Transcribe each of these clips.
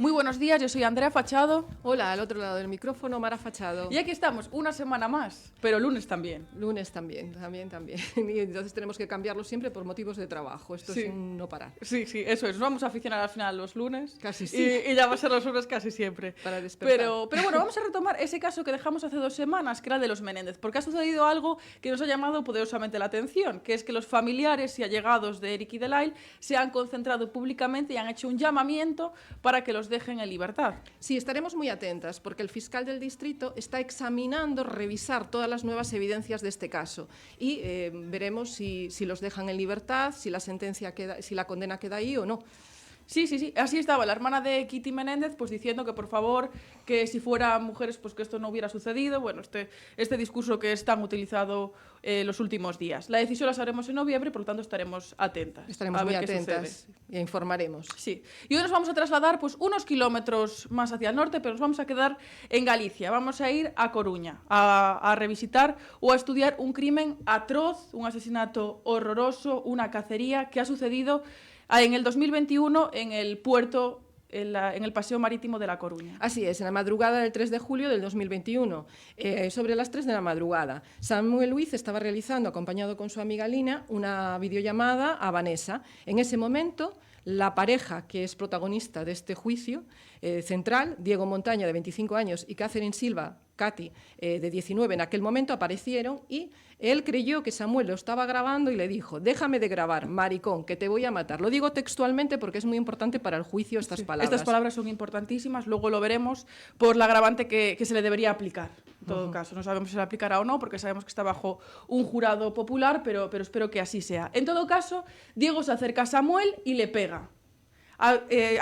Muy buenos días, yo soy Andrea Fachado. Hola, al otro lado del micrófono, Mara Fachado. Y aquí estamos, una semana más, pero lunes también. Lunes también. Y entonces tenemos que cambiarlo siempre por motivos de trabajo. Esto Sí. es un no parar. Sí, eso es. Nos vamos a aficionar al final los lunes. Casi sí. Y ya va a ser los lunes casi siempre. Para despertar. Pero bueno, vamos a retomar ese caso que dejamos hace 2 semanas, que era el de los Menéndez, porque ha sucedido algo que nos ha llamado poderosamente la atención, que es que los familiares y allegados de Eric y de Lyle se han concentrado públicamente y han hecho un llamamiento para que los dejen en libertad. Sí, estaremos muy atentas porque el fiscal del distrito está examinando, revisar todas las nuevas evidencias de este caso y veremos si los dejan en libertad, si la sentencia queda, si la condena queda ahí o no. Sí, así estaba la hermana de Kitty Menéndez, pues diciendo que por favor, que si fueran mujeres, pues que esto no hubiera sucedido. Bueno, este discurso que es tan utilizado los últimos días. La decisión la sabremos en noviembre, por lo tanto estaremos atentas. Estaremos muy atentas e informaremos. Sí, y hoy nos vamos a trasladar pues unos kilómetros más hacia el norte, pero nos vamos a quedar en Galicia. Vamos a ir a Coruña, a revisitar o a estudiar un crimen atroz, un asesinato horroroso, una cacería que ha sucedido en el 2021 en el puerto, en el paseo marítimo de La Coruña. Así es, en la madrugada del 3 de julio del 2021, sobre las 3 de la madrugada. Samuel Luiz estaba realizando, acompañado con su amiga Lina, una videollamada a Vanessa. En ese momento, la pareja que es protagonista de este juicio central, Diego Montaña, de 25 años, y Catherine Silva, Katy, de 19, en aquel momento aparecieron y él creyó que Samuel lo estaba grabando y le dijo: déjame de grabar, maricón, que te voy a matar. Lo digo textualmente porque es muy importante para el juicio estas palabras. Estas palabras son importantísimas, luego lo veremos por la agravante que se le debería aplicar. En todo caso, no sabemos si se le aplicará o no, porque sabemos que está bajo un jurado popular, pero espero que así sea. En todo caso, Diego se acerca a Samuel y le pega.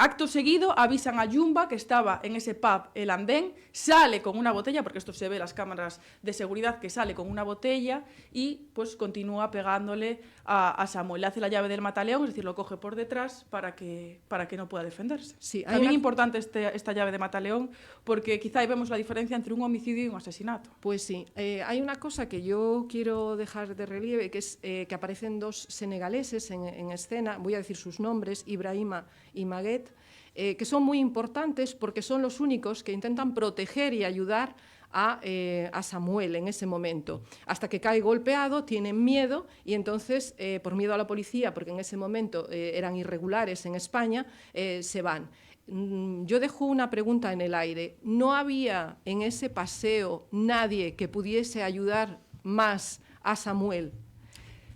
Acto seguido avisan a Yumba, que estaba en ese pub, el andén, sale con una botella, porque esto se ve en las cámaras de seguridad, que sale con una botella y pues continúa pegándole a Samuel. Le hace la llave del mataleón, es decir, lo coge por detrás para que no pueda defenderse. Sí, también importante esta llave de mataleón, porque quizá ahí vemos la diferencia entre un homicidio y un asesinato. Pues sí, hay una cosa que yo quiero dejar de relieve, que es que aparecen 2 senegaleses en escena, voy a decir sus nombres, Ibrahima y Maguet, que son muy importantes porque son los únicos que intentan proteger y ayudar a Samuel en ese momento, hasta que cae golpeado, tienen miedo y entonces, por miedo a la policía, porque en ese momento eran irregulares en España, se van. Yo dejo una pregunta en el aire. ¿No había en ese paseo nadie que pudiese ayudar más a Samuel?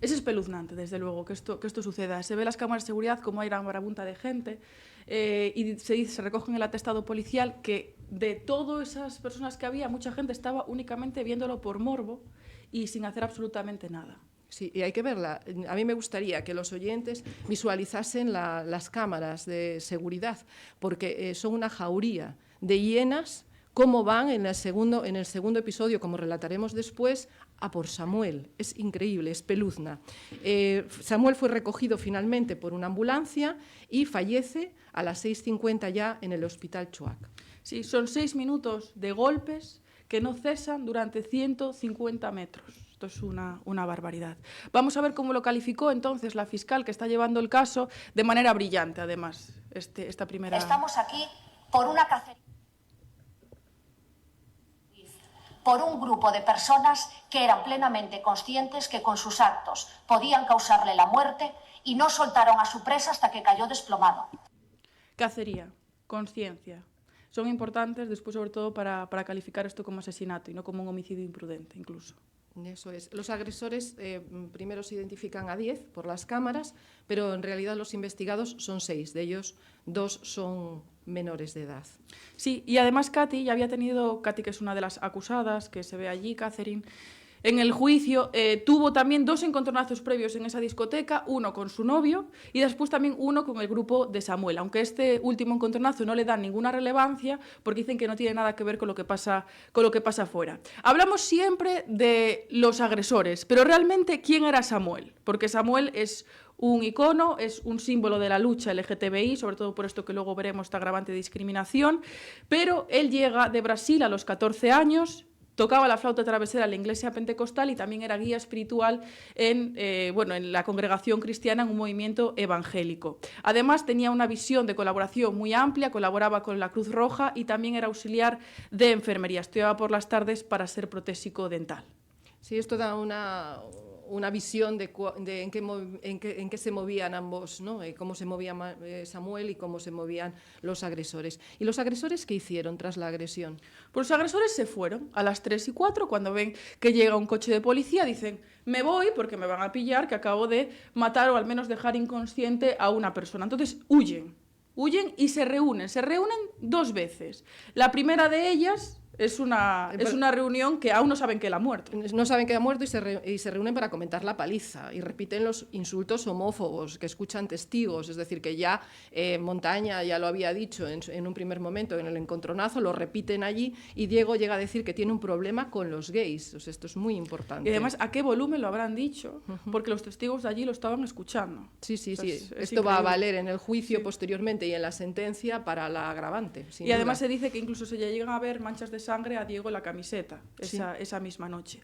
Es espeluznante, desde luego, que esto suceda. Se ve en las cámaras de seguridad como hay una marabunta de gente y se recoge en el atestado policial que de todas esas personas que había, mucha gente estaba únicamente viéndolo por morbo y sin hacer absolutamente nada. Sí, y hay que verla. A mí me gustaría que los oyentes visualizasen las cámaras de seguridad, porque son una jauría de hienas, cómo van en el segundo episodio, como relataremos después, a por Samuel. Es increíble, espeluzna. Samuel fue recogido finalmente por una ambulancia y fallece a las 6:50 ya en el Hospital Chuac. Sí, son 6 minutos de golpes que no cesan durante 150 metros. Esto es una barbaridad. Vamos a ver cómo lo calificó entonces la fiscal que está llevando el caso de manera brillante, además, esta primera... Estamos aquí por una cacería, por un grupo de personas que eran plenamente conscientes que con sus actos podían causarle la muerte y no soltaron a su presa hasta que cayó desplomado. Cacería, conciencia, son importantes después sobre todo para calificar esto como asesinato y no como un homicidio imprudente incluso. Eso es. Los agresores primero se identifican a 10 por las cámaras, pero en realidad los investigados son 6, de ellos 2 son menores de edad. Sí, y además Katy, que es una de las acusadas, que se ve allí, Catherine, en el juicio, tuvo también 2 encontronazos previos en esa discoteca, uno con su novio y después también uno con el grupo de Samuel, aunque este último encontronazo no le da ninguna relevancia porque dicen que no tiene nada que ver con lo que pasa afuera. Hablamos siempre de los agresores, pero realmente ¿quién era Samuel? Porque Samuel es un icono, es un símbolo de la lucha LGTBI, sobre todo por esto que luego veremos, esta agravante de discriminación, pero él llega de Brasil a los 14 años, tocaba la flauta travesera en la iglesia pentecostal y también era guía espiritual en la congregación cristiana en un movimiento evangélico. Además, tenía una visión de colaboración muy amplia, colaboraba con la Cruz Roja y también era auxiliar de enfermería. Estudiaba por las tardes para ser protésico dental. Sí, esto da una visión de en qué se movían ambos, ¿no? Cómo se movía Samuel y cómo se movían los agresores. ¿Y los agresores qué hicieron tras la agresión? Pues los agresores se fueron a las 3 y 4, cuando ven que llega un coche de policía, dicen, me voy porque me van a pillar, que acabo de matar o al menos dejar inconsciente a una persona. Entonces huyen y se reúnen 2 veces. La primera de ellas es una reunión que aún no saben que él ha muerto. No saben que ha muerto y se reúnen para comentar la paliza y repiten los insultos homófobos que escuchan testigos, es decir, que ya Montaña ya lo había dicho en un primer momento en el encontronazo, lo repiten allí y Diego llega a decir que tiene un problema con los gays. O sea, esto es muy importante. Y además, ¿a qué volumen lo habrán dicho? Porque los testigos de allí lo estaban escuchando. Sí. Es Esto va a valer en el juicio posteriormente y en la sentencia para la agravante. Y además se dice que incluso se llegan a ver manchas de sangre a Diego en la camiseta esa misma noche.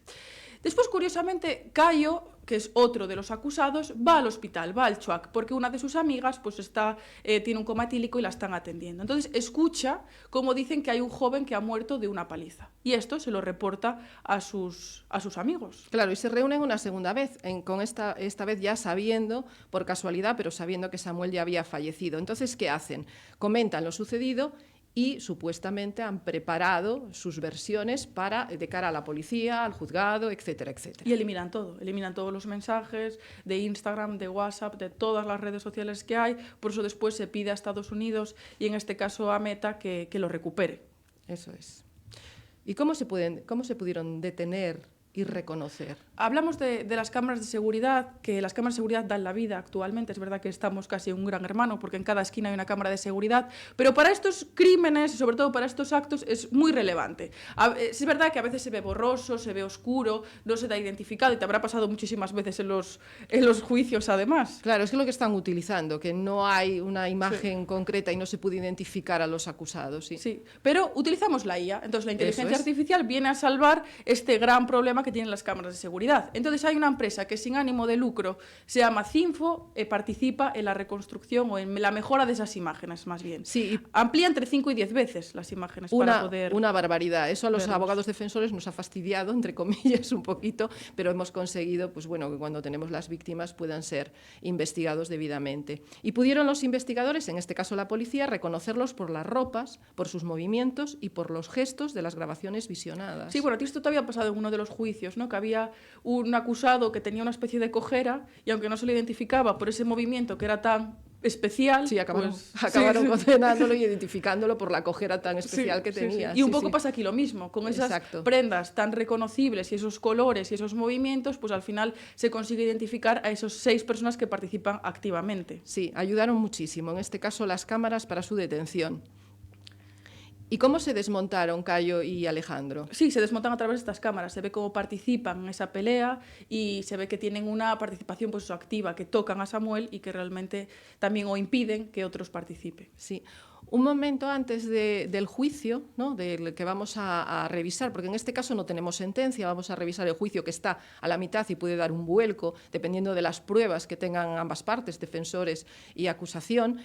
Después, curiosamente, Cayo, que es otro de los acusados, va al hospital, va al CHUAC, porque una de sus amigas pues tiene un coma etílico y la están atendiendo. Entonces escucha cómo dicen que hay un joven que ha muerto de una paliza. Y esto se lo reporta a sus amigos. Claro, y se reúnen una segunda vez, esta vez ya sabiendo, por casualidad, pero sabiendo que Samuel ya había fallecido. Entonces, ¿qué hacen? Comentan lo sucedido y supuestamente han preparado sus versiones de cara a la policía, al juzgado, etcétera, etcétera. Y eliminan todos los mensajes de Instagram, de WhatsApp, de todas las redes sociales que hay. Por eso después se pide a Estados Unidos y en este caso a Meta que lo recupere. Eso es. ¿Y cómo se pudieron detener y reconocer? Hablamos de las cámaras de seguridad, que las cámaras de seguridad dan la vida actualmente. Es verdad que estamos casi en un gran hermano, porque en cada esquina hay una cámara de seguridad, pero para estos crímenes y sobre todo para estos actos es muy relevante. Es verdad que a veces se ve borroso, se ve oscuro, no se da identificado, y te habrá pasado muchísimas veces en los juicios además. Claro, es que lo que están utilizando, que no hay una imagen concreta y no se puede identificar a los acusados. Sí, pero utilizamos la IA, entonces la inteligencia artificial viene a salvar este gran problema que tienen las cámaras de seguridad. Entonces hay una empresa que sin ánimo de lucro se llama Cinfo, participa en la reconstrucción o en la mejora de esas imágenes, más bien. Sí. Amplía entre 5 y 10 veces las imágenes para poder... Una barbaridad. Eso a los verlos. Abogados defensores nos ha fastidiado, entre comillas, un poquito, pero hemos conseguido que cuando tenemos las víctimas puedan ser investigados debidamente. Y pudieron los investigadores, en este caso la policía, reconocerlos por las ropas, por sus movimientos y por los gestos de las grabaciones visionadas. Sí, bueno, a ti esto te había pasado en uno de los juicios, ¿no? Que había un acusado que tenía una especie de cojera y aunque no se lo identificaba por ese movimiento que era tan especial... Sí, acabaron condenándolo y identificándolo por la cojera tan especial que tenía. Y un poco pasa aquí lo mismo, con esas prendas tan reconocibles y esos colores y esos movimientos, pues al final se consigue identificar a esos 6 personas que participan activamente. Sí, ayudaron muchísimo, en este caso las cámaras para su detención. ¿Y cómo se desmontaron Cayo y Alejandro? Sí, se desmontan a través de estas cámaras. Se ve cómo participan en esa pelea y se ve que tienen una participación pues, activa, que tocan a Samuel y que realmente también o impiden que otros participen. Sí. Un momento antes del juicio, ¿no? Del que vamos a revisar, porque en este caso no tenemos sentencia, vamos a revisar el juicio que está a la mitad y puede dar un vuelco, dependiendo de las pruebas que tengan ambas partes, defensores y acusación,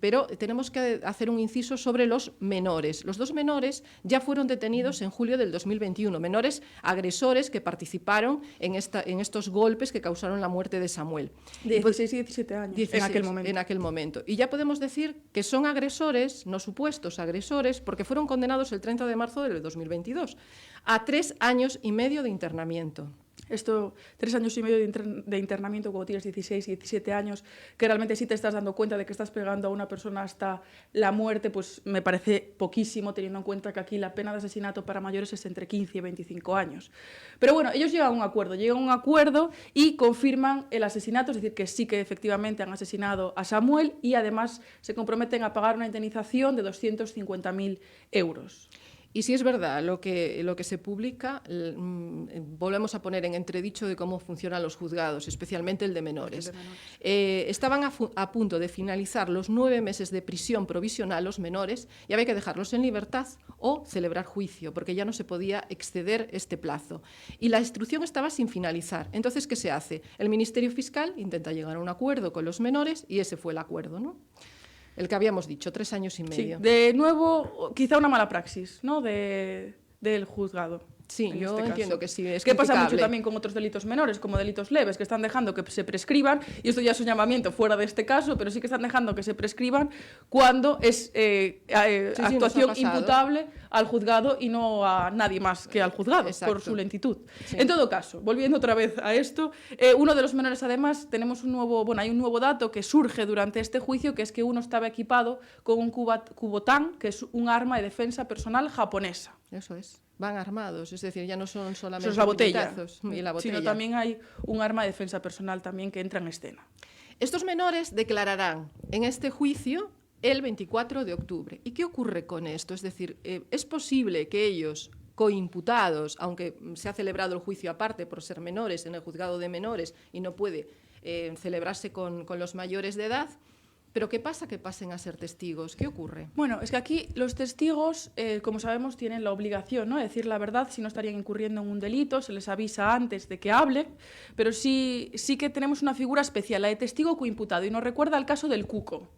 pero tenemos que hacer un inciso sobre los menores. Los 2 menores ya fueron detenidos en julio del 2021, menores agresores que participaron en estos golpes que causaron la muerte de Samuel. 16 y 17 años 16, en aquel momento. Y ya podemos decir que son agresores, no supuestos agresores, porque fueron condenados el 30 de marzo del 2022 a 3 años y medio de internamiento. Esto, 3 años y medio de internamiento cuando tienes 16 y 17 años, que realmente sí te estás dando cuenta de que estás pegando a una persona hasta la muerte, pues me parece poquísimo, teniendo en cuenta que aquí la pena de asesinato para mayores es entre 15 y 25 años. Pero bueno, ellos llegan a un acuerdo y confirman el asesinato, es decir, que sí que efectivamente han asesinado a Samuel y además se comprometen a pagar una indemnización de 250.000 euros. Y si es verdad lo que se publica, volvemos a poner en entredicho de cómo funcionan los juzgados, especialmente el de menores. Estaban a punto de finalizar los 9 meses de prisión provisional los menores y había que dejarlos en libertad o celebrar juicio, porque ya no se podía exceder este plazo. Y la instrucción estaba sin finalizar. Entonces, ¿qué se hace? El Ministerio Fiscal intenta llegar a un acuerdo con los menores y ese fue el acuerdo, ¿no? El que habíamos dicho, 3 años y medio. Sí, de nuevo, quizá una mala praxis, ¿no? del juzgado. Sí, yo entiendo que sí, es que pasa mucho criticable. también con otros delitos menores, como delitos leves, que están dejando que se prescriban, y esto ya es un llamamiento fuera de este caso, pero sí que están dejando que se prescriban cuando es actuación imputable al juzgado y no a nadie más que al juzgado, por su lentitud. Sí. En todo caso, volviendo otra vez a esto, uno de los menores, además, hay un nuevo dato que surge durante este juicio, que es que uno estaba equipado con un Kubotán, que es un arma de defensa personal japonesa. Eso es. Van armados, es decir, ya no son solamente la botella, y la botella, sino también hay un arma de defensa personal también que entra en escena. Estos menores declararán en este juicio el 24 de octubre. ¿Y qué ocurre con esto? Es decir, ¿es posible que ellos, coimputados, aunque se ha celebrado el juicio aparte por ser menores en el juzgado de menores y no puede celebrarse con los mayores de edad, ¿pero qué pasa que pasen a ser testigos? ¿Qué ocurre? Bueno, es que aquí los testigos, como sabemos, tienen la obligación, ¿no?, de decir la verdad, si no estarían incurriendo en un delito, se les avisa antes de que hablen, pero sí que tenemos una figura especial, la de testigo coimputado, y nos recuerda al caso del Cuco,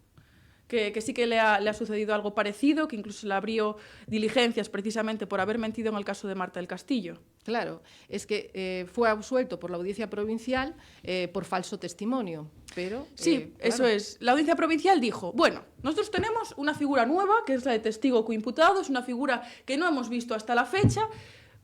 que sí que le ha sucedido algo parecido, que incluso le abrió diligencias precisamente por haber mentido en el caso de Marta del Castillo. Claro, es que fue absuelto por la Audiencia Provincial por falso testimonio, pero... Sí, claro. Eso es. La Audiencia Provincial dijo, bueno, nosotros tenemos una figura nueva, que es la de testigo coimputado, es una figura que no hemos visto hasta la fecha,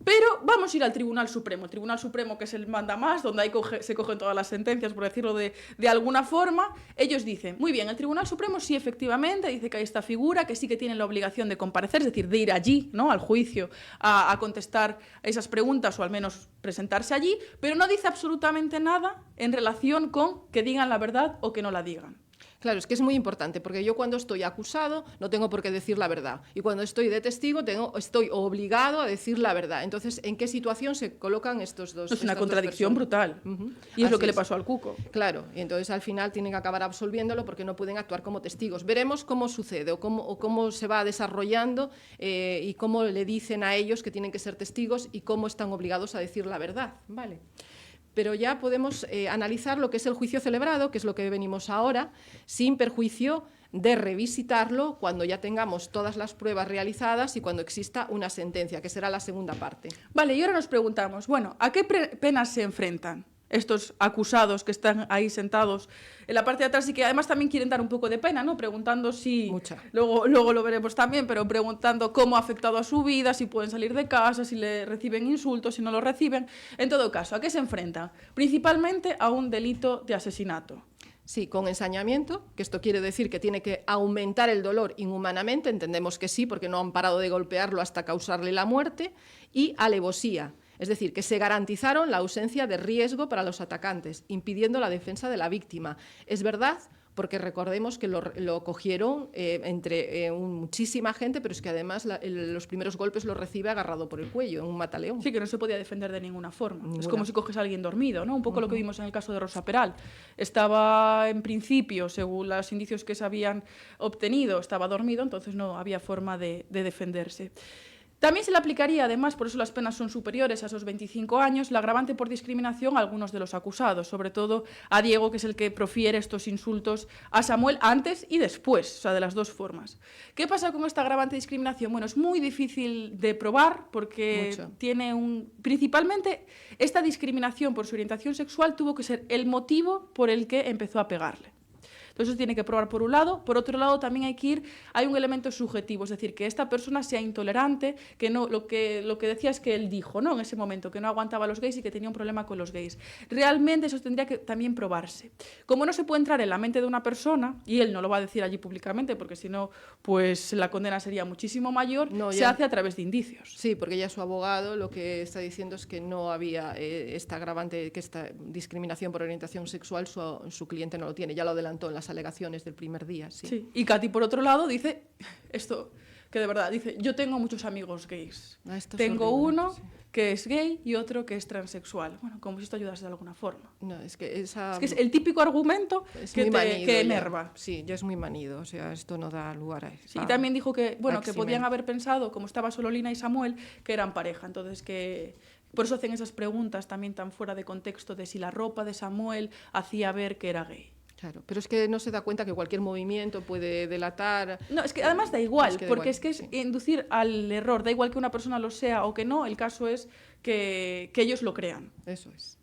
pero vamos a ir al Tribunal Supremo. El Tribunal Supremo, que es el mandamás, donde ahí se cogen todas las sentencias, por decirlo de alguna forma. Ellos dicen, muy bien, el Tribunal Supremo sí, efectivamente, dice que hay esta figura, que sí que tienen la obligación de comparecer, es decir, de ir allí, ¿no?, al juicio, a contestar esas preguntas, o al menos presentarse allí, pero no dice absolutamente nada en relación con que digan la verdad o que no la digan. Claro, es que es muy importante, porque yo cuando estoy acusado no tengo por qué decir la verdad. Y cuando estoy de testigo estoy obligado a decir la verdad. Entonces, ¿en qué situación se colocan estos dos? Es una contradicción brutal. Y es lo que le pasó al Cuco. Claro, y entonces al final tienen que acabar absolviéndolo porque no pueden actuar como testigos. Veremos cómo sucede o cómo se va desarrollando y cómo le dicen a ellos que tienen que ser testigos y cómo están obligados a decir la verdad. Vale. Pero ya podemos analizar lo que es el juicio celebrado, que es lo que venimos ahora, sin perjuicio de revisitarlo cuando ya tengamos todas las pruebas realizadas y cuando exista una sentencia, que será la segunda parte. Vale, y ahora nos preguntamos, bueno, ¿a qué penas se enfrentan estos acusados que están ahí sentados en la parte de atrás y que además también quieren dar un poco de pena, ¿no?, preguntando si... Mucha. Luego lo veremos también, pero preguntando cómo ha afectado a su vida, si pueden salir de casa, si le reciben insultos, si no lo reciben. En todo caso, ¿a qué se enfrentan? Principalmente a un delito de asesinato. Sí, con ensañamiento, que esto quiere decir que tiene que aumentar el dolor inhumanamente, entendemos que sí, porque no han parado de golpearlo hasta causarle la muerte, y alevosía. Es decir, que se garantizaron la ausencia de riesgo para los atacantes, impidiendo la defensa de la víctima. Es verdad, porque recordemos que lo cogieron entre muchísima gente, pero es que además los primeros golpes los recibe agarrado por el cuello, en un mataleón. Sí, que no se podía defender de ninguna forma. Es como si coges a alguien dormido, ¿no? Un poco lo que vimos en el caso de Rosa Peral. Estaba, en principio, según los indicios que se habían obtenido, estaba dormido, entonces no había forma de defenderse. También se le aplicaría, además, por eso las penas son superiores a esos 25 años, la agravante por discriminación a algunos de los acusados, sobre todo a Diego, que es el que profiere estos insultos a Samuel antes y después, o sea, de las dos formas. ¿Qué pasa con esta agravante de discriminación? Bueno, es muy difícil de probar porque principalmente esta discriminación por su orientación sexual tuvo que ser el motivo por el que empezó a pegarle. Entonces, tiene que probar por un lado. Por otro lado, también hay un elemento subjetivo, es decir, que esta persona sea intolerante, que no, lo que decía es que él dijo, ¿no?, en ese momento, que no aguantaba a los gays y que tenía un problema con los gays. Realmente eso tendría que también probarse. Como no se puede entrar en la mente de una persona, y él no lo va a decir allí públicamente, porque si no, pues la condena sería muchísimo mayor, se hace a través de indicios. Sí, porque ya su abogado lo que está diciendo es que no había esta agravante, que esta discriminación por orientación sexual su cliente no lo tiene, ya lo adelantó en las alegaciones del primer día. Sí. Sí. Y Katy, por otro lado, dice esto que de verdad dice, yo tengo muchos amigos gays. Esto es Tengo horrible, uno sí. que es gay y otro que es transexual. Bueno, como si esto ayudase de alguna forma. No, es que esa... Es que es el típico argumento es que, muy manido que ya. enerva. Sí, ya es muy manido, o sea, esto no da lugar a eso. Sí, y también dijo que, bueno, que podían Eximente. haber pensado, como estaba solo Lina y Samuel, que eran pareja. Entonces, que por eso hacen esas preguntas también tan fuera de contexto de si la ropa de Samuel hacía ver que era gay. Claro, pero es que no se da cuenta que cualquier movimiento puede delatar... No, es que además da igual, Es que da porque igual, es que es sí. inducir al error. Da igual que una persona lo sea o que no, el caso es que ellos lo crean. Eso es.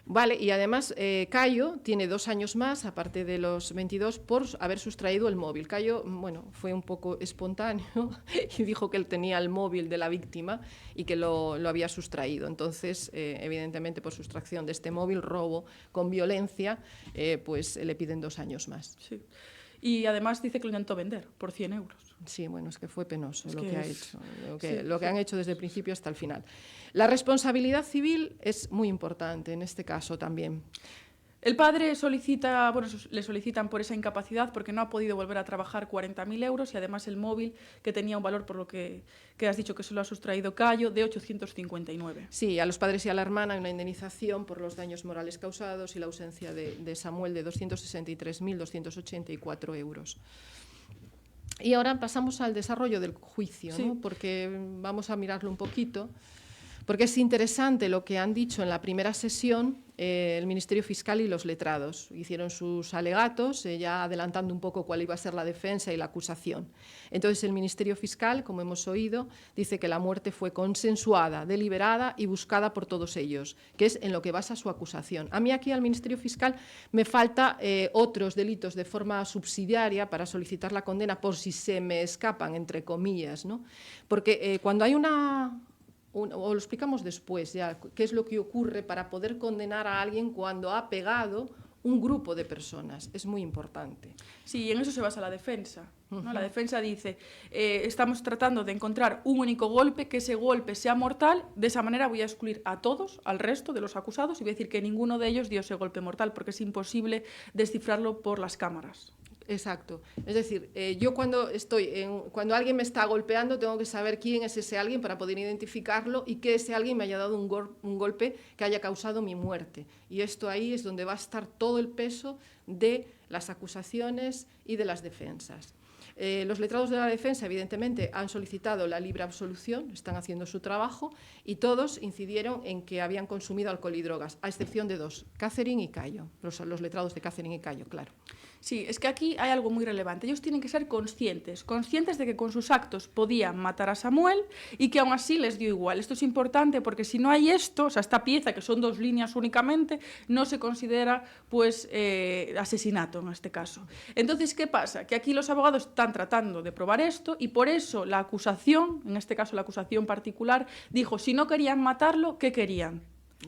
Vale, y además Cayo tiene 2 años más, aparte de los 22, por haber sustraído el móvil. Cayo, bueno, fue un poco espontáneo y dijo que él tenía el móvil de la víctima y que lo había sustraído. Entonces, evidentemente, por sustracción de este móvil, robo con violencia, pues le piden 2 años más. Sí. Y además dice que lo intentó vender por 100 euros. Sí, bueno, es que fue penoso Es lo que que ha es- hecho, sí, lo que sí. han hecho desde el principio hasta el final. La responsabilidad civil es muy importante en este caso también. El padre solicita, bueno, le solicitan por esa incapacidad porque no ha podido volver a trabajar 40.000 euros y además el móvil, que tenía un valor, por lo que has dicho que se lo ha sustraído Cayo, de 859. Sí, a los padres y a la hermana una indemnización por los daños morales causados y la ausencia de Samuel de 263.284 euros. Y ahora pasamos al desarrollo del juicio, Sí. ¿no? Porque vamos a mirarlo un poquito, porque es interesante lo que han dicho en la primera sesión el Ministerio Fiscal y los letrados. Hicieron sus alegatos, ya adelantando un poco cuál iba a ser la defensa y la acusación. Entonces, el Ministerio Fiscal, como hemos oído, dice que la muerte fue consensuada, deliberada y buscada por todos ellos, que es en lo que basa su acusación. A mí aquí al Ministerio Fiscal me falta otros delitos de forma subsidiaria para solicitar la condena por si se me escapan, entre comillas, ¿no? Porque cuando hay o lo explicamos después ya, qué es lo que ocurre para poder condenar a alguien cuando ha pegado un grupo de personas. Es muy importante. Sí, y en eso se basa la defensa, ¿no? La defensa dice, estamos tratando de encontrar un único golpe, que ese golpe sea mortal, de esa manera voy a excluir a todos, al resto de los acusados, y voy a decir que ninguno de ellos dio ese golpe mortal, porque es imposible descifrarlo por las cámaras. Exacto. Es decir, yo cuando cuando alguien me está golpeando, tengo que saber quién es ese alguien para poder identificarlo y que ese alguien me haya dado un golpe que haya causado mi muerte. Y esto ahí es donde va a estar todo el peso de las acusaciones y de las defensas. Los letrados de la defensa, evidentemente, han solicitado la libre absolución, están haciendo su trabajo, y todos incidieron en que habían consumido alcohol y drogas, a excepción de 2, Catherine y Cayo, los letrados de Catherine y Cayo, claro. Sí, es que aquí hay algo muy relevante. Ellos tienen que ser conscientes de que con sus actos podían matar a Samuel y que aún así les dio igual. Esto es importante porque si no hay esto, o sea, esta pieza, que son 2 líneas únicamente, no se considera pues asesinato en este caso. Entonces, ¿qué pasa? Que aquí los abogados están tratando de probar esto y por eso la acusación, en este caso la acusación particular, dijo, si no querían matarlo, ¿qué querían?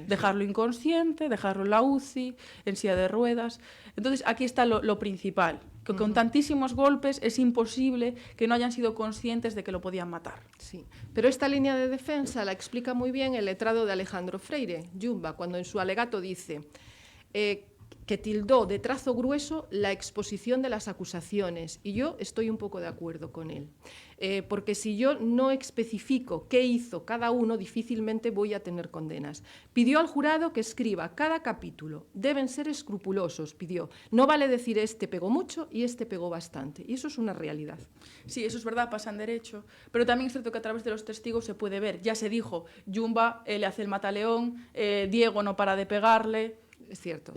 Dejarlo inconsciente, dejarlo en la UCI, en silla de ruedas. Entonces, aquí está lo principal, que con tantísimos golpes es imposible que no hayan sido conscientes de que lo podían matar. Sí, pero esta línea de defensa la explica muy bien el letrado de Alejandro Freire, Yumba, cuando en su alegato dice que tildó de trazo grueso la exposición de las acusaciones, y yo estoy un poco de acuerdo con él, porque si yo no especifico qué hizo cada uno, difícilmente voy a tener condenas. Pidió al jurado que escriba cada capítulo, deben ser escrupulosos, pidió, no vale decir este pegó mucho y este pegó bastante, y eso es una realidad. Sí, eso es verdad, pasa en derecho, pero también es cierto que a través de los testigos se puede ver, ya se dijo, Yumba le hace el mataleón, Diego no para de pegarle. Es cierto,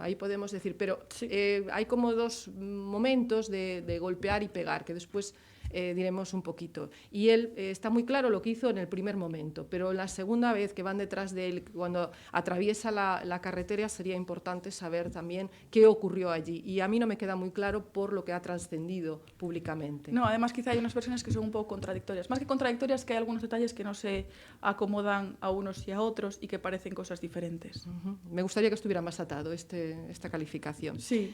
ahí podemos decir, pero hay como 2 momentos de golpear y pegar, que después diremos un poquito. Y él está muy claro lo que hizo en el primer momento, pero la segunda vez que van detrás de él, cuando atraviesa la carretera, sería importante saber también qué ocurrió allí. Y a mí no me queda muy claro por lo que ha trascendido públicamente. No, además quizá hay unas versiones que son un poco contradictorias. Más que contradictorias, que hay algunos detalles que no se acomodan a unos y a otros y que parecen cosas diferentes. Me gustaría que estuviera más atado esta calificación. Sí.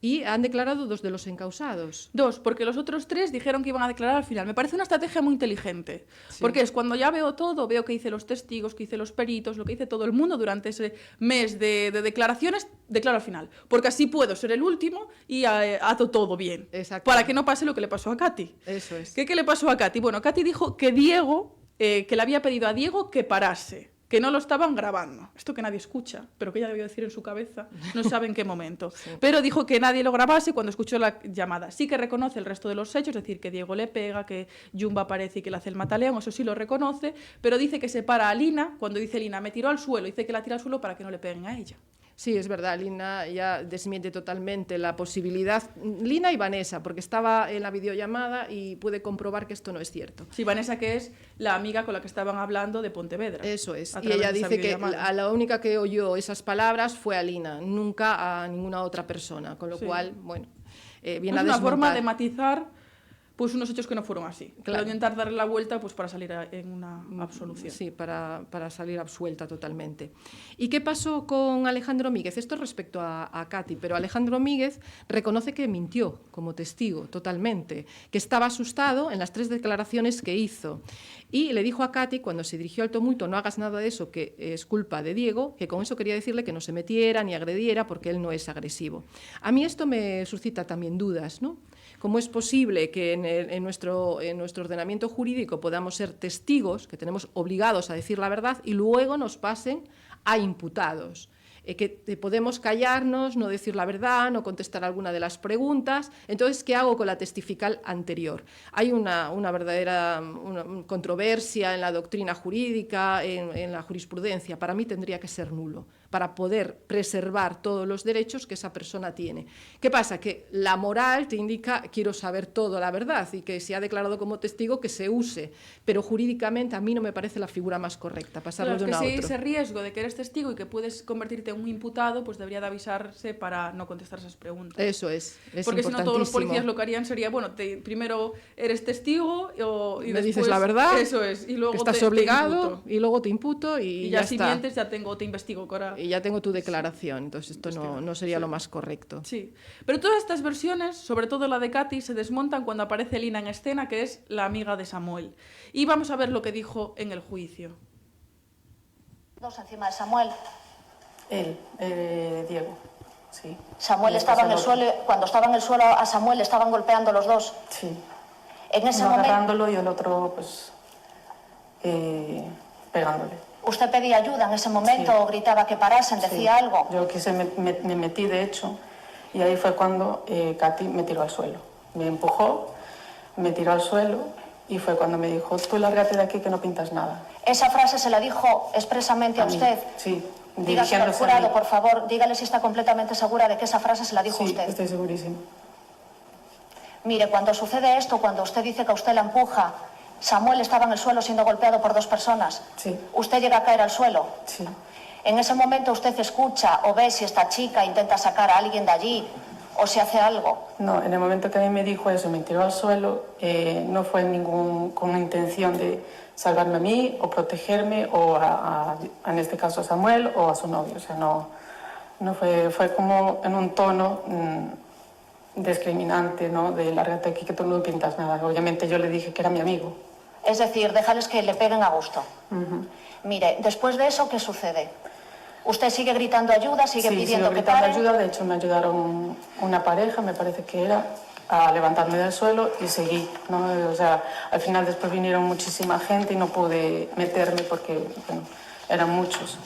Y han declarado 2 de los encausados. 2, porque los otros 3 dijeron que iban a declarar al final. Me parece una estrategia muy inteligente, porque es cuando ya veo todo, veo que hice los testigos, que hice los peritos, lo que hice todo el mundo durante ese mes de declaraciones, declaro al final, porque así puedo ser el último y hago todo bien, para que no pase lo que le pasó a Katy. Eso es. ¿Qué le pasó a Katy? Bueno, Katy dijo que Diego, que le había pedido a Diego que parase, que no lo estaban grabando. Esto que nadie escucha, pero que ella debió decir en su cabeza, no sabe en qué momento. Sí. Pero dijo que nadie lo grabase cuando escuchó la llamada. Sí que reconoce el resto de los hechos, es decir, que Diego le pega, que Jumba aparece y que le hace el mataleón, eso sí lo reconoce, pero dice que separa a Lina, cuando dice Lina, me tiró al suelo, dice que la tira al suelo para que no le peguen a ella. Sí, es verdad, Lina ya desmiente totalmente la posibilidad, Lina y Vanessa, porque estaba en la videollamada y puede comprobar que esto no es cierto. Sí, Vanessa, que es la amiga con la que estaban hablando de Pontevedra. Eso es, y ella dice que a la única que oyó esas palabras fue a Lina, nunca a ninguna otra persona, con lo cual, bueno, viene a desmontar. Es una forma de matizar pues unos hechos que no fueron así. Claro. Intentar darle la vuelta pues para salir en una absolución. Sí, para salir absuelta totalmente. ¿Y qué pasó con Alejandro Míguez? Esto respecto a Katy, pero Alejandro Míguez reconoce que mintió como testigo totalmente, que estaba asustado en las 3 declaraciones que hizo. Y le dijo a Katy, cuando se dirigió al tumulto, no hagas nada de eso, que es culpa de Diego, que con eso quería decirle que no se metiera ni agrediera porque él no es agresivo. A mí esto me suscita también dudas, ¿no? ¿Cómo es posible que en nuestro ordenamiento jurídico podamos ser testigos, que tenemos obligados a decir la verdad, y luego nos pasen a imputados? Que podemos callarnos, no decir la verdad, no contestar alguna de las preguntas. Entonces, ¿qué hago con la testifical anterior? Hay una verdadera controversia en la doctrina jurídica, en la jurisprudencia. Para mí tendría que ser nulo, para poder preservar todos los derechos que esa persona tiene. ¿Qué pasa? Que la moral te indica, quiero saber toda la verdad, y que si ha declarado como testigo, que se use. Pero jurídicamente a mí no me parece la figura más correcta, pasarlo de uno a otro. Si hay ese riesgo de que eres testigo y que puedes convertirte en un imputado, pues debería de avisarse para no contestar esas preguntas. Eso es porque si no, todos los policías lo que harían sería, bueno, primero eres testigo y me después, dices la verdad, eso es, y luego estás obligado, y luego te imputo y ya si está. mientes ya te investigo. Y ya tengo tu declaración, entonces esto no sería lo más correcto. Sí, pero todas estas versiones, sobre todo la de Katy, se desmontan cuando aparece Lina en escena, que es la amiga de Samuel. Y vamos a ver lo que dijo en el juicio. 2 encima de Samuel. Diego, sí. Samuel estaba en el suelo, cuando estaba en el suelo a Samuel le estaban golpeando los 2. Sí. En ese uno momento, agarrándolo y el otro, pues, pegándole. ¿Usted pedía ayuda en ese momento Sí. o gritaba que parasen, decía algo? Yo me metí, de hecho, y ahí fue cuando Katy me tiró al suelo. Me empujó, me tiró al suelo y fue cuando me dijo, tú lárgate de aquí que no pintas nada. Esa frase se la dijo expresamente a usted. Sí. Dígaselo al jurado, por favor, dígale si está completamente segura de que esa frase se la dijo usted. Sí, estoy segurísima. Mire, cuando sucede esto, cuando usted dice que a usted la empuja, Samuel estaba en el suelo siendo golpeado por 2 personas. Sí. Usted llega a caer al suelo. Sí. En ese momento usted escucha o ve si esta chica intenta sacar a alguien de allí o si hace algo. No, en el momento que a mí me dijo eso, me tiró al suelo, no fue con intención de salvarme a mí o protegerme o en este caso a Samuel o a su novio. O sea, no fue como en un tono discriminante, ¿no? De lárgate aquí que tú no pintas nada. Obviamente yo le dije que era mi amigo. Es decir, déjales que le peguen a gusto. Mire, después de eso, ¿qué sucede? ¿Usted sigue gritando ayuda, sigue pidiendo sigo que gritando paren? ayuda. De hecho, me ayudaron una pareja, me parece que era, a levantarme del suelo y seguí, ¿no? O sea, al final después vinieron muchísima gente y no pude meterme porque, bueno, eran muchos.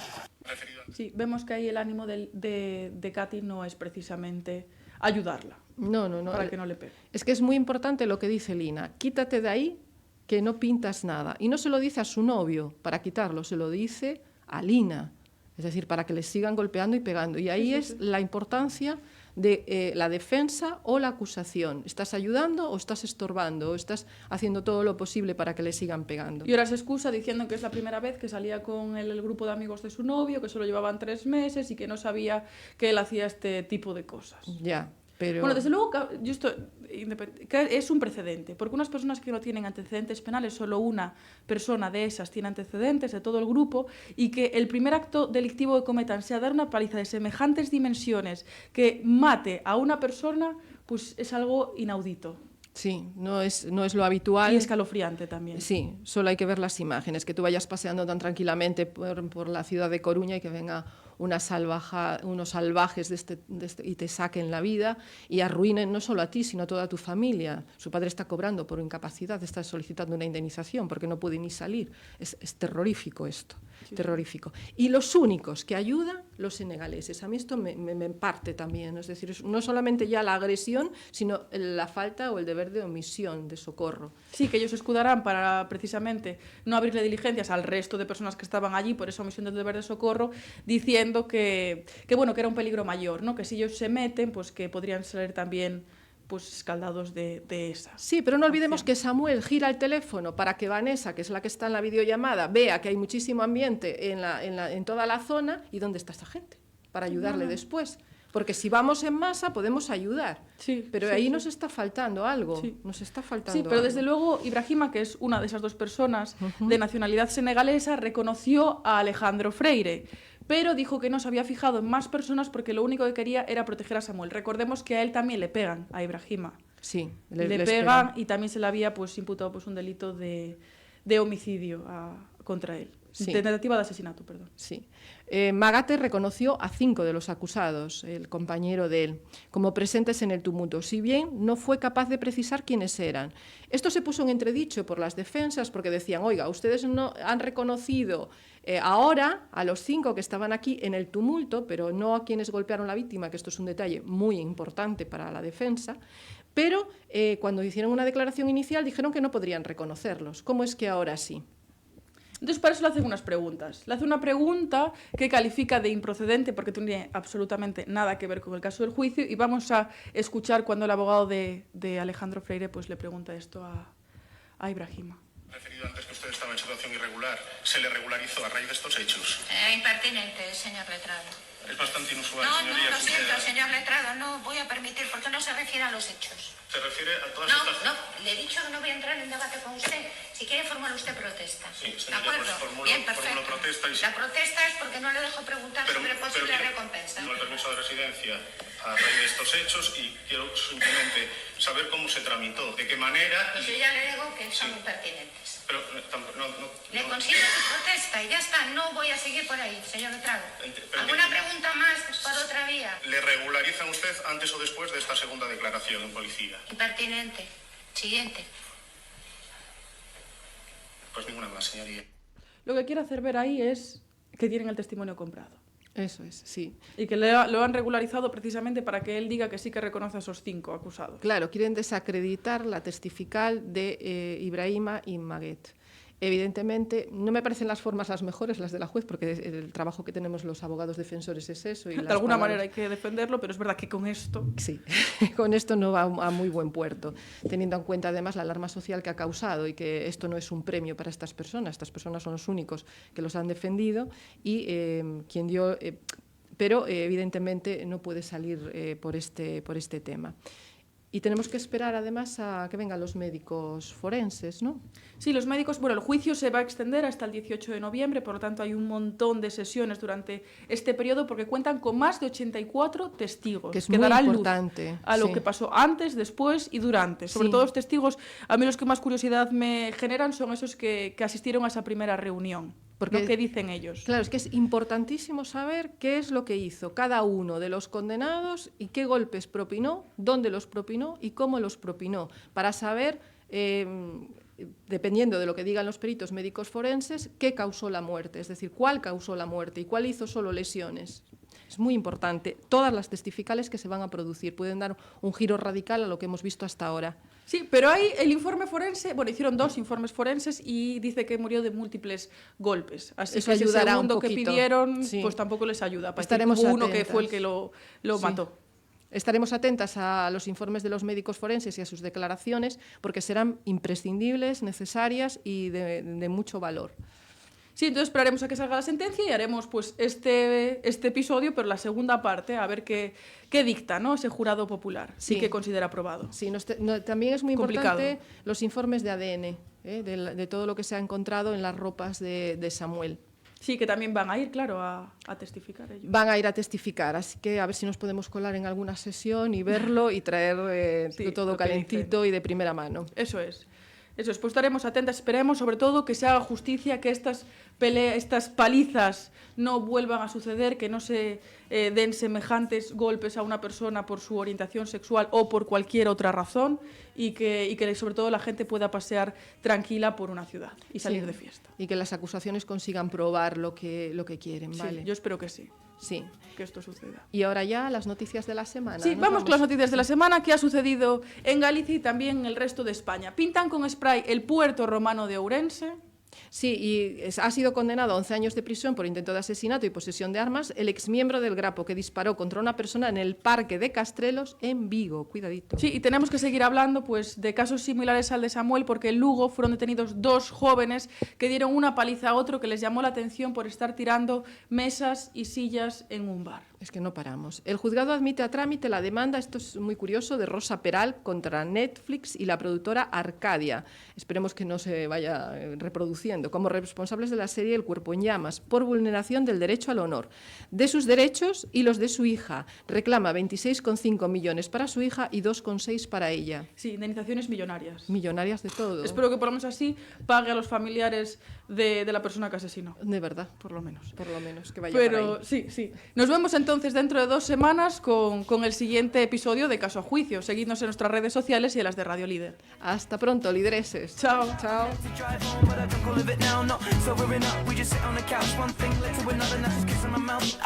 Sí, vemos que ahí el ánimo de Katy no es precisamente ayudarla. No. Para que no le pegue. Es que es muy importante lo que dice Lina. Quítate de ahí que no pintas nada. Y no se lo dice a su novio para quitarlo, se lo dice a Lina. Es decir, para que le sigan golpeando y pegando. Y ahí es la importancia de la defensa o la acusación. ¿Estás ayudando o estás estorbando? ¿O estás haciendo todo lo posible para que le sigan pegando? Y ahora se excusa diciendo que es la primera vez que salía con el grupo de amigos de su novio, que solo llevaban 3 meses y que no sabía que él hacía este tipo de cosas. Ya. Pero... Bueno, desde luego, que es un precedente, porque unas personas que no tienen antecedentes penales, solo una persona de esas tiene antecedentes de todo el grupo, y que el primer acto delictivo que cometan sea dar una paliza de semejantes dimensiones que mate a una persona, pues es algo inaudito. Sí, no es lo habitual. Y escalofriante también. Sí, solo hay que ver las imágenes, que tú vayas paseando tan tranquilamente por la ciudad de Coruña y que venga unos salvajes y te saquen la vida y arruinen no solo a ti, sino a toda tu familia. Su padre está cobrando por incapacidad, está solicitando una indemnización porque no puede ni salir. Es terrorífico esto, sí, terrorífico. Y los únicos que ayudan, los senegaleses. A mí esto me parte también, es decir, no solamente ya la agresión, sino la falta o el deber de omisión, de socorro. Sí, que ellos se escudarán para precisamente no abrirle diligencias al resto de personas que estaban allí por esa omisión del deber de socorro, diciendo que era un peligro mayor, ¿no? Que si ellos se meten, pues que podrían salir también pues escaldados de esa. Sí, pero no olvidemos que Samuel gira el teléfono para que Vanessa, que es la que está en la videollamada, vea que hay muchísimo ambiente en toda la zona. ¿Y dónde está esta gente? Para ayudarle después. Porque si vamos en masa podemos ayudar, sí, pero sí, ahí sí. Nos está faltando algo. Sí. Nos está faltando sí, pero algo. desde luego Ibrahima, que es una de esas dos personas de nacionalidad senegalesa, reconoció a Alejandro Freire, pero dijo que no se había fijado en más personas porque lo único que quería era proteger a Samuel. Recordemos que a él también le pegan, a Ibrahima. Sí, le pegan y también se le había pues imputado pues un delito de homicidio contra él. Sí. Tentativa de asesinato, perdón. Sí. Magate reconoció a 5 de los acusados, el compañero de él, como presentes en el tumulto, si bien no fue capaz de precisar quiénes eran. Esto se puso en entredicho por las defensas porque decían, oiga, ustedes no han reconocido ahora a los 5 que estaban aquí en el tumulto, pero no a quienes golpearon a la víctima, que esto es un detalle muy importante para la defensa, pero cuando hicieron una declaración inicial dijeron que no podrían reconocerlos. ¿Cómo es que ahora sí? Entonces, para eso le hacen unas preguntas. Le hace una pregunta que califica de improcedente porque no tiene absolutamente nada que ver con el caso del juicio, y vamos a escuchar cuando el abogado de Alejandro Freire pues, le pregunta esto a Ibrahima. Referido antes que usted estaba en situación irregular, ¿se le regularizó a raíz de estos hechos? Impertinente, señor letrado. Es bastante inusual, No, señoría. lo siento, señor letrado, no voy a permitir, porque no se refiere a los hechos. ¿Se refiere a todas No, estas...? no, le he dicho que no voy a entrar en debate con usted. Si quiere formular usted protesta. Sí, ¿De señoría, acuerdo? pues formulo Bien, perfecto. protesta y... La protesta es porque no le dejo preguntar sobre posible recompensa. No el permiso de residencia a raíz de estos hechos y quiero simplemente saber cómo se tramitó, de qué manera... Pues yo ya le digo que son impertinentes. Pero Le consigo su protesta y ya está, no voy a seguir por ahí, señor letrado. ¿Alguna pregunta más por otra vía? ¿Le regularizan usted antes o después de esta segunda declaración en policía? Impertinente. Siguiente. Pues ninguna más, señoría. Lo que quiere hacer ver ahí es que tienen el testimonio comprado. Eso es, sí. Y que lo han regularizado precisamente para que él diga que sí que reconoce a esos 5 acusados. Claro, quieren desacreditar la testifical de Ibrahima y Maguet. Evidentemente, no me parecen las formas las mejores, las de la juez, porque el trabajo que tenemos los abogados defensores es eso. Y de alguna manera hay que defenderlo, pero es verdad que con esto... Sí, con esto no va a muy buen puerto, teniendo en cuenta además la alarma social que ha causado y que esto no es un premio para estas personas son los únicos que los han defendido y quien dio... pero evidentemente no puede salir por este tema. Y tenemos que esperar, además, a que vengan los médicos forenses, ¿no? Sí, los médicos... Bueno, el juicio se va a extender hasta el 18 de noviembre, por lo tanto hay un montón de sesiones durante este periodo porque cuentan con más de 84 testigos. Que es muy muy importante. Luz a lo que pasó antes, después y durante. Sobre todo los testigos, a mí los que más curiosidad me generan son esos que asistieron a esa primera reunión. Porque, ¿qué dicen ellos? Claro, es que es importantísimo saber qué es lo que hizo cada uno de los condenados y qué golpes propinó, dónde los propinó y cómo los propinó, para saber, dependiendo de lo que digan los peritos médicos forenses, qué causó la muerte, es decir, cuál causó la muerte y cuál hizo solo lesiones. Es muy importante. Todas las testificales que se van a producir pueden dar un giro radical a lo que hemos visto hasta ahora. Sí, pero hay el informe forense, bueno, hicieron 2 informes forenses y dice que murió de múltiples golpes. Así eso que ese ayudará segundo un que poquito. pidieron, Sí. pues tampoco les ayuda. Estaremos hubo uno atentas. que fue el que lo Sí. mató. Estaremos atentas a los informes de los médicos forenses y a sus declaraciones porque serán imprescindibles, necesarias y de mucho valor. Sí, entonces esperaremos a que salga la sentencia y haremos pues este episodio, pero la segunda parte, a ver qué dicta, ¿no? Ese jurado popular Sí. y qué considera aprobado. Sí, también es muy Complicado. importante los informes de ADN, de todo lo que se ha encontrado en las ropas de Samuel. Sí, que también van a ir, claro, a testificar ellos. Van a ir a testificar, así que a ver si nos podemos colar en alguna sesión y verlo y traer Sí, todo lo que calentito y de primera mano. Eso es. Eso es, pues estaremos atentas, esperemos sobre todo que se haga justicia, que estas palizas no vuelvan a suceder, que no se den semejantes golpes a una persona por su orientación sexual o por cualquier otra razón y que sobre todo la gente pueda pasear tranquila por una ciudad y salir Sí. de fiesta. Y que las acusaciones consigan probar lo que quieren, Sí, ¿vale? yo espero que sí, Sí. que esto suceda. Y ahora ya las noticias de la semana. Sí, ¿Nos vamos con las noticias de la semana, que ha sucedido en Galicia y también en el resto de España. Pintan con spray el puerto romano de Ourense. Sí, y ha sido condenado a 11 años de prisión por intento de asesinato y posesión de armas el exmiembro del Grapo que disparó contra una persona en el Parque de Castrelos en Vigo. Cuidadito. Sí, y tenemos que seguir hablando pues, de casos similares al de Samuel, porque en Lugo fueron detenidos 2 jóvenes que dieron una paliza a otro que les llamó la atención por estar tirando mesas y sillas en un bar. Es que no paramos. El juzgado admite a trámite la demanda, esto es muy curioso, de Rosa Peral contra Netflix y la productora Arcadia. Esperemos que no se vaya reproduciendo, como responsables de la serie El cuerpo en llamas, por vulneración del derecho al honor, de sus derechos y los de su hija. Reclama 26,5 millones para su hija y 2,6 para ella. Sí, indemnizaciones millonarias. Millonarias de todo. Espero que por lo menos así pague a los familiares de la persona que asesinó. De verdad, Por lo menos. que vaya por Pero ahí. sí, sí. Nos vemos entonces dentro de 2 semanas con el siguiente episodio de Caso a Juicio. Seguidnos en nuestras redes sociales y en las de Radio Líder. Hasta pronto, lidereses. Chao. Chao. drive home, but I don't go live it now, no. Sobering up, we just sit on the couch, one thing led to another, now just kissing my mouth.